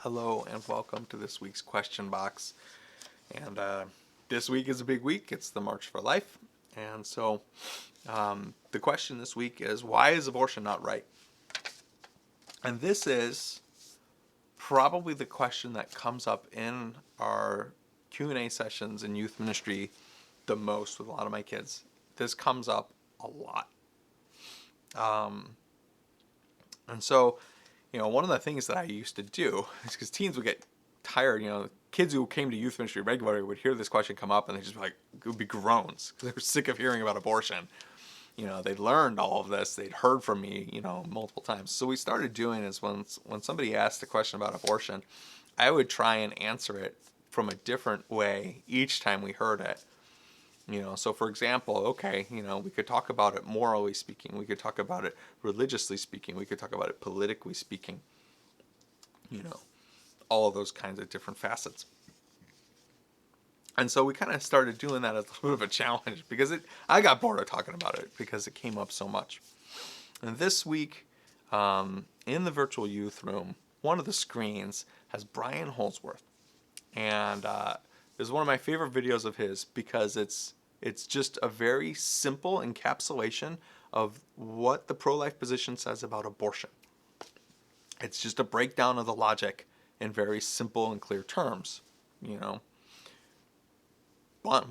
Hello and welcome to this week's question box. And this week is a big week. It's the March for Life. And so the question this week is, why is abortion not right? And this is probably the question that comes up in our Q&A sessions in youth ministry the most with a lot of my kids. This comes up a lot. And so, one of the things that I used to do is because teens would get tired, kids who came to youth ministry regularly would hear this question come up and they just be like, it would be groans because they were sick of hearing about abortion. They'd learned all of this, they'd heard from me, multiple times. So we started doing is when somebody asked a question about abortion, I would try and answer it from a different way each time we heard it. So for example, okay, we could talk about it morally speaking, we could talk about it religiously speaking, we could talk about it politically speaking, all of those kinds of different facets. And so we kind of started doing that as a little bit of a challenge because I got bored of talking about it because it came up so much. And this week, in the virtual youth room, one of the screens has Brian Holsworth. And this is one of my favorite videos of his because it's just a very simple encapsulation of what the pro-life position says about abortion. It's just a breakdown of the logic in very simple and clear terms,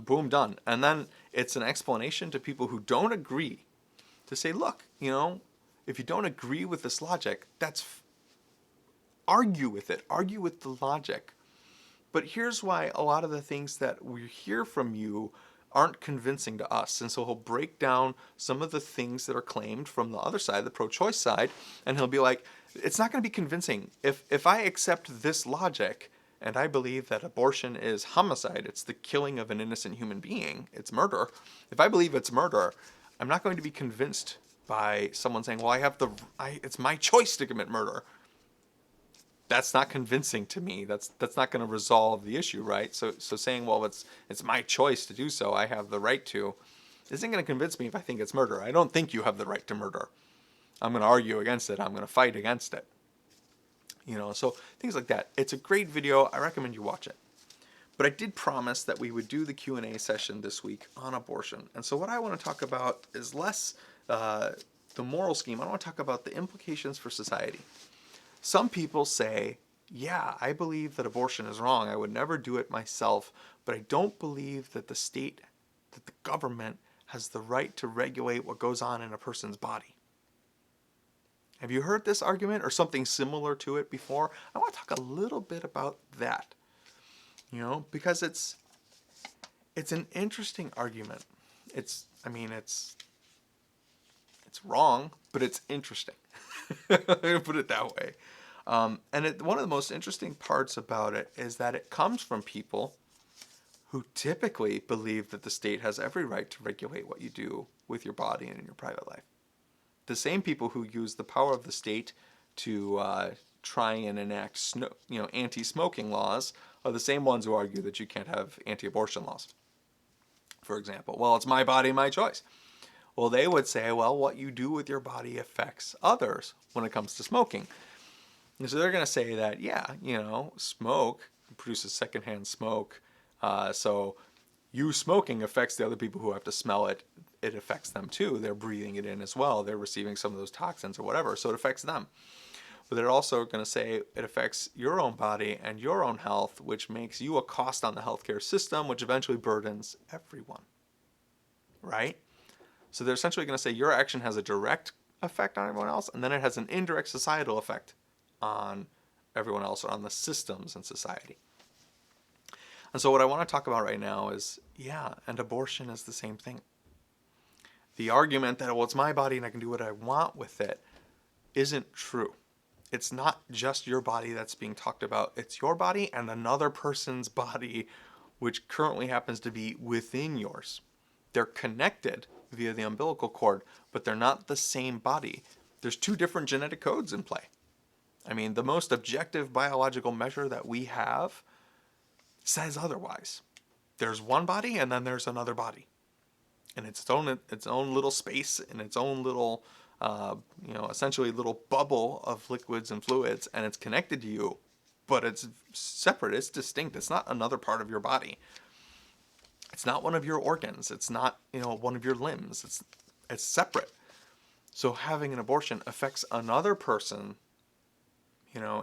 Boom, done. And then it's an explanation to people who don't agree to say, look, if you don't agree with this logic, argue with it, argue with the logic. But here's why a lot of the things that we hear from you aren't convincing to us. And so he'll break down some of the things that are claimed from the other side, the pro-choice side, and he'll be like, it's not going to be convincing. If I accept this logic and I believe that abortion is homicide, it's the killing of an innocent human being, it's murder. If I believe it's murder, I'm not going to be convinced by someone saying, well, it's my choice to commit murder. That's not convincing to me. That's not going to resolve the issue, right? So saying, well, it's my choice to do so, I have the right to, isn't going to convince me if I think it's murder. I don't think you have the right to murder. I'm going to argue against it. I'm going to fight against it. So things like that. It's a great video. I recommend you watch it. But I did promise that we would do the Q&A session this week on abortion. And so what I want to talk about is less the moral scheme. I want to talk about the implications for society. Some people say, yeah, I believe that abortion is wrong. I would never do it myself, but I don't believe that the government has the right to regulate what goes on in a person's body. Have you heard this argument or something similar to it before? I want to talk a little bit about that, because it's an interesting argument. It's wrong, but it's interesting. Put it that way. And one of the most interesting parts about it is that it comes from people who typically believe that the state has every right to regulate what you do with your body and in your private life. The same people who use the power of the state to try and enact anti-smoking laws are the same ones who argue that you can't have anti-abortion laws. For example, well, it's my body, my choice. Well, they would say, well, what you do with your body affects others when it comes to smoking. And so they're going to say that, yeah, smoke produces secondhand smoke. So you smoking affects the other people who have to smell it. It affects them too. They're breathing it in as well. They're receiving some of those toxins or whatever. So it affects them. But they're also going to say it affects your own body and your own health, which makes you a cost on the healthcare system, which eventually burdens everyone. Right? So they're essentially going to say your action has a direct effect on everyone else, and then it has an indirect societal effect on everyone else or on the systems in society. And so what I want to talk about right now is, and abortion is the same thing. The argument that, well, it's my body and I can do what I want with it isn't true. It's not just your body that's being talked about. It's your body and another person's body, which currently happens to be within yours. They're connected via the umbilical cord, but they're not the same body. There's two different genetic codes in play. The most objective biological measure that we have says otherwise. There's one body and then there's another body. In its own little space, in its own little, essentially little bubble of liquids and fluids, and it's connected to you but it's separate, it's distinct, it's not another part of your body. It's not one of your organs, it's not, one of your limbs. It's separate. So having an abortion affects another person,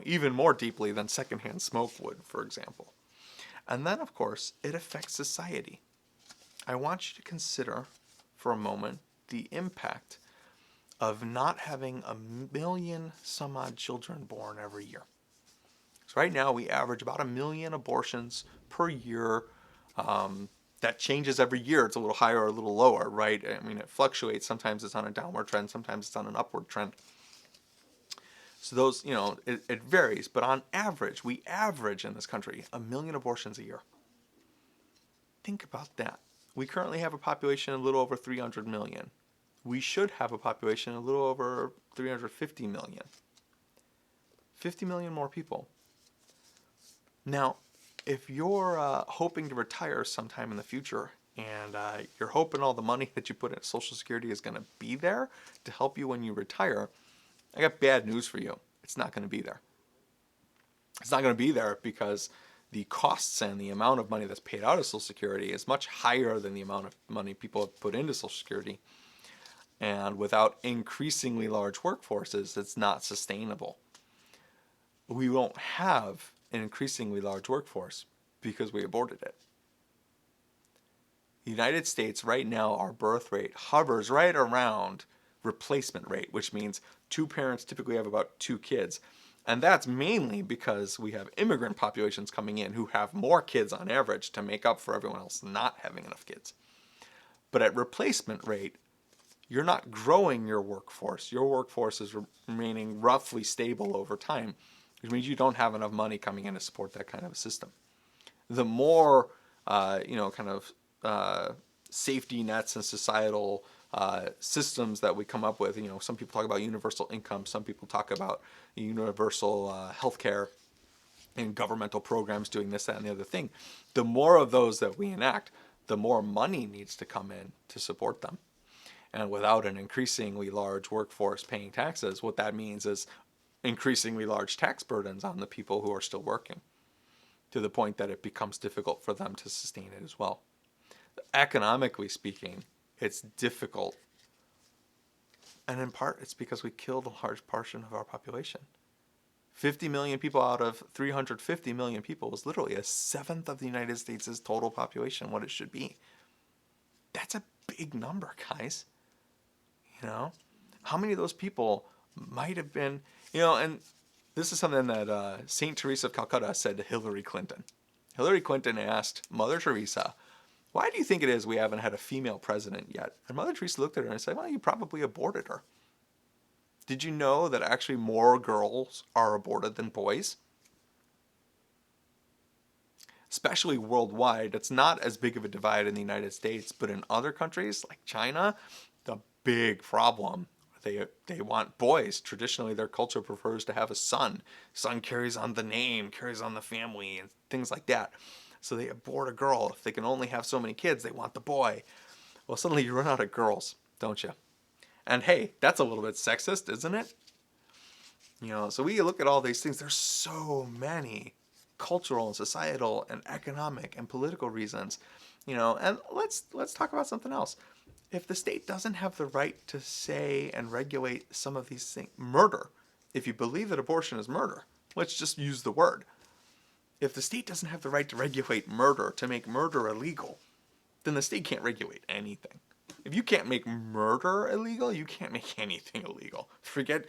even more deeply than secondhand smoke would, for example. And then, of course, it affects society. I want you to consider for a moment the impact of not having 1 million some odd children born every year. So right now we average about 1 million abortions per year. That changes every year. It's a little higher or a little lower, right? I mean, it fluctuates. Sometimes it's on a downward trend. Sometimes it's on an upward trend. So those, it varies. But on average, we average in this country 1 million abortions a year. Think about that. We currently have a population a little over 300 million. We should have a population a little over 350 million. 50 million more people. Now, if you're hoping to retire sometime in the future and you're hoping all the money that you put in Social Security is going to be there to help you when you retire, I got bad news for you. It's not going to be there. It's not going to be there because the costs and the amount of money that's paid out of Social Security is much higher than the amount of money people have put into Social Security. And without increasingly large workforces, it's not sustainable. We won't have an increasingly large workforce because we aborted it. The United States right now, our birth rate hovers right around replacement rate, which means two parents typically have about 2 kids. And that's mainly because we have immigrant populations coming in who have more kids on average to make up for everyone else not having enough kids. But at replacement rate, you're not growing your workforce. Your workforce is remaining roughly stable over time, which means you don't have enough money coming in to support that kind of a system. The more, safety nets and societal systems that we come up with, some people talk about universal income, some people talk about universal healthcare and governmental programs doing this, that, and the other thing. The more of those that we enact, the more money needs to come in to support them. And without an increasingly large workforce paying taxes, what that means is increasingly large tax burdens on the people who are still working, to the point that it becomes difficult for them to sustain it as well. Economically speaking, it's difficult. And in part, it's because we killed a large portion of our population. 50 million people out of 350 million people is literally 1/7 of the United States' total population, what it should be. That's a big number, guys. How many of those people might have been, and this is something that St. Teresa of Calcutta said to Hillary Clinton. Hillary Clinton asked Mother Teresa, "Why do you think it is we haven't had a female president yet?" And Mother Teresa looked at her and said, "Well, you probably aborted her." Did you know that actually more girls are aborted than boys? Especially worldwide. It's not as big of a divide in the United States, but in other countries like China, the big problem. They want boys. Traditionally, their culture prefers to have a son. Son carries on the name, carries on the family, and things like that. So they abort a girl. If they can only have so many kids, they want the boy. Well, suddenly you run out of girls, don't you? And hey, that's a little bit sexist, isn't it? So we look at all these things. There's so many cultural and societal and economic and political reasons. And let's talk about something else. If the state doesn't have the right to say and regulate some of these things, murder, if you believe that abortion is murder, let's just use the word. If the state doesn't have the right to regulate murder, to make murder illegal, then the state can't regulate anything. If you can't make murder illegal, you can't make anything illegal. Forget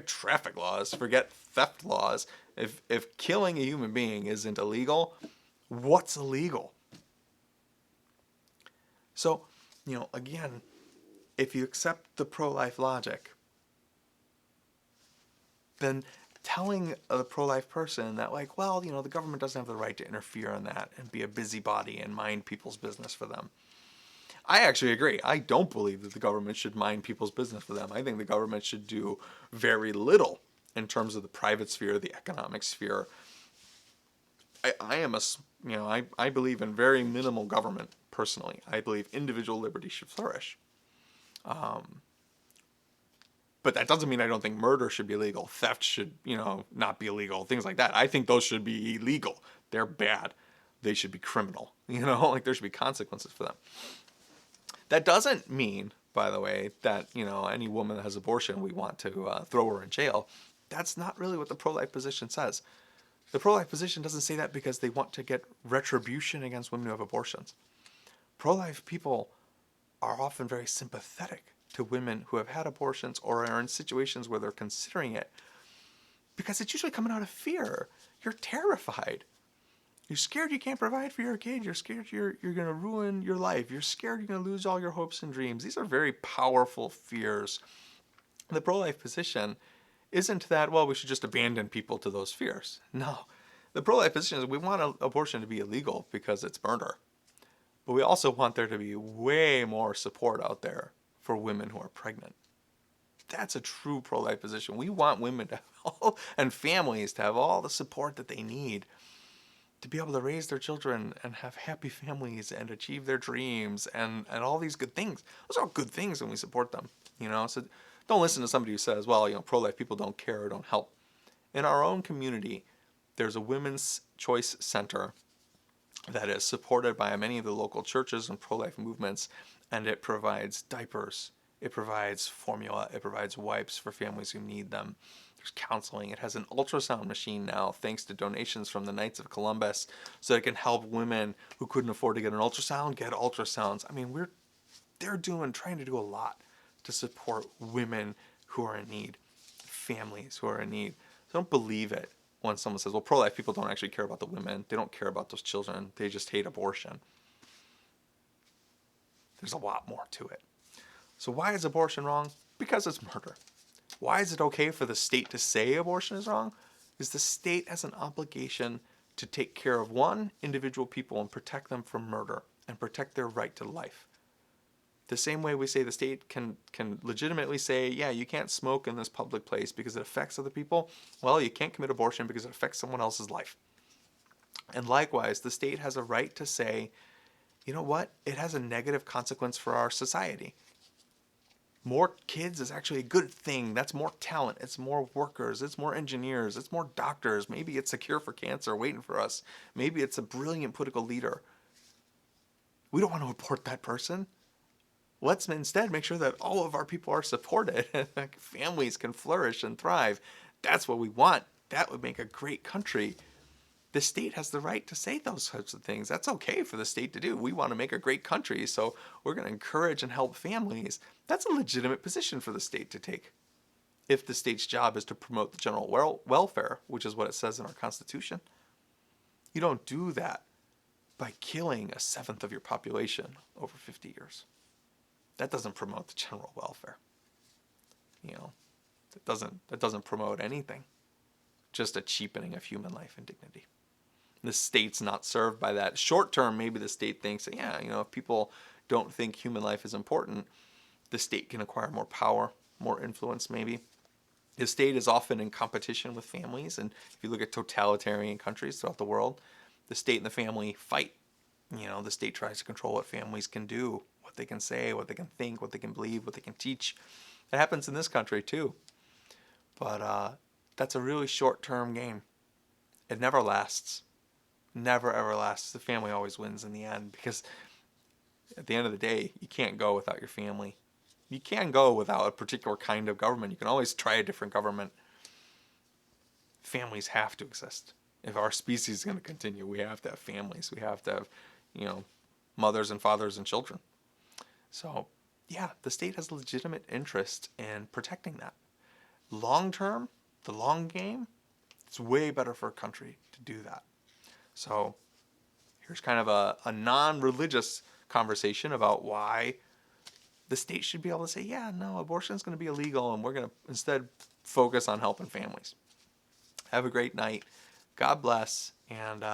traffic laws, forget theft laws. If killing a human being isn't illegal, what's illegal? So, again, if you accept the pro-life logic, then telling a pro-life person that, the government doesn't have the right to interfere in that and be a busybody and mind people's business for them. I actually agree. I don't believe that the government should mind people's business for them. I think the government should do very little in terms of the private sphere, the economic sphere. I believe in very minimal government, personally. I believe individual liberty should flourish. But that doesn't mean I don't think murder should be illegal. Theft should, not be illegal. Things like that. I think those should be illegal. They're bad. They should be criminal. Like there should be consequences for them. That doesn't mean, by the way, that, any woman that has abortion, we want to throw her in jail. That's not really what the pro-life position says. The pro-life position doesn't say that because they want to get retribution against women who have abortions. Pro-life people are often very sympathetic to women who have had abortions or are in situations where they're considering it, because it's usually coming out of fear. You're terrified. You're scared you can't provide for your kid. You're scared you're going to ruin your life. You're scared you're going to lose all your hopes and dreams. These are very powerful fears. The pro-life position isn't that, well, we should just abandon people to those fears. No. The pro-life position is we want abortion to be illegal because it's murder. But we also want there to be way more support out there for women who are pregnant. That's a true pro-life position. We want women to have and families to have all the support that they need to be able to raise their children and have happy families and achieve their dreams and all these good things. Those are all good things when we support them, So don't listen to somebody who says, well, pro-life people don't care or don't help. In our own community, there's a women's choice center that is supported by many of the local churches and pro-life movements, and it provides diapers, it provides formula, it provides wipes for families who need them. There's counseling. It has an ultrasound machine now, thanks to donations from the Knights of Columbus, so it can help women who couldn't afford to get an ultrasound get ultrasounds. I mean, they're trying to do a lot to support women who are in need, families who are in need. So don't believe it when someone says, well, pro-life people don't actually care about the women. They don't care about those children. They just hate abortion. There's a lot more to it. So why is abortion wrong? Because it's murder. Why is it okay for the state to say abortion is wrong? Because the state has an obligation to take care of one individual people and protect them from murder and protect their right to life. The same way we say the state can legitimately say, yeah, you can't smoke in this public place because it affects other people. Well, you can't commit abortion because it affects someone else's life. And likewise, the state has a right to say, you know what? It has a negative consequence for our society. More kids is actually a good thing. That's more talent. It's more workers. It's more engineers. It's more doctors. Maybe it's a cure for cancer waiting for us. Maybe it's a brilliant political leader. We don't want to abort that person. Let's instead make sure that all of our people are supported and families can flourish and thrive. That's what we want. That would make a great country. The state has the right to say those types of things. That's okay for the state to do. We want to make a great country, so we're going to encourage and help families. That's a legitimate position for the state to take. If the state's job is to promote the general welfare, which is what it says in our Constitution, you don't do that by killing a seventh of your population over 50 years. That doesn't promote the general welfare. That doesn't promote anything. Just a cheapening of human life and dignity. The state's not served by that. Short term, maybe the state thinks that, if people don't think human life is important, the state can acquire more power, more influence maybe. The state is often in competition with families, and if you look at totalitarian countries throughout the world, the state and the family fight. The state tries to control what families can do, what they can say, what they can think, what they can believe, what they can teach. That happens in this country too. But that's a really short-term game. It never lasts. Never ever lasts. The family always wins in the end, because at the end of the day, you can't go without your family. You can go without a particular kind of government. You can always try a different government. Families have to exist. If our species is going to continue, we have to have families. We have to have, mothers and fathers and children. So, yeah, the state has a legitimate interest in protecting that. Long term, the long game, it's way better for a country to do that. So here's kind of a non-religious conversation about why the state should be able to say, yeah, no, abortion is going to be illegal, and we're going to instead focus on helping families. Have a great night. God bless, and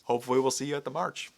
hopefully we'll see you at the march.